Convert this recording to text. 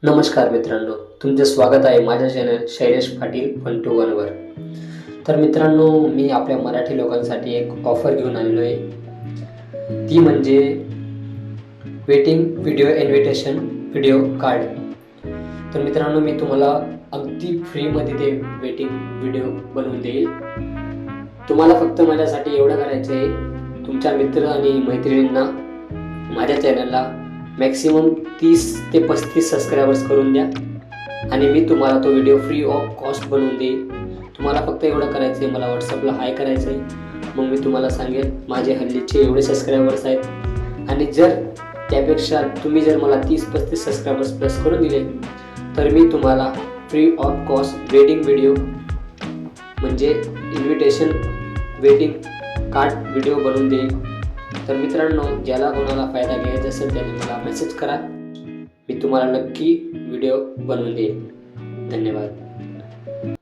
नमस्कार मित्रांनो, तुमचे स्वागत आहे माझ्या चॅनल शैलेश पाटील 121 वर. तर मित्रांनो, मी आपल्या मराठी लोकांसाठी एक ऑफर घेऊन आलेलो आहे. ती म्हणजे waiting video invitation video card. तर मित्रांनो, मी तुम्हाला अगदी फ्रीमध्ये ते वेटिंग व्हिडिओ बनवून देईल. तुम्हाला फक्त माझ्यासाठी एवढं करायचं आहे, तुमच्या मित्र आणि मैत्रिणींना माझ्या चॅनलला मॅक्सिमम 30 ते 35 सबस्क्रायबर्स करून द्या आणि मी तुम्हाला तो व्हिडिओ फ्री ऑफ कॉस्ट बनवून देईल. तुम्हाला फक्त एवढं करायचं आहे, मला व्हॉट्सअपला हाय करायचं आहे. मग मी तुम्हाला सांगेल माझे हल्लीचे एवढे सबस्क्रायबर्स आहेत आणि जर त्यापेक्षा तुम्ही जर मला 30-35 सबस्क्रायबर्स प्लस करून दिले तर मी तुम्हाला free of cost wedding video म्हणजे इन्व्हिटेशन वेटिंग कार्ड व्हिडिओ बनवून देईल. तर मित्रांनो, ज्याला कोणाला फायदा घ्यायचा असेल त्याने मला मेसेज करा, मी तुम्हाला नक्की व्हिडिओ बनवून देईन. धन्यवाद.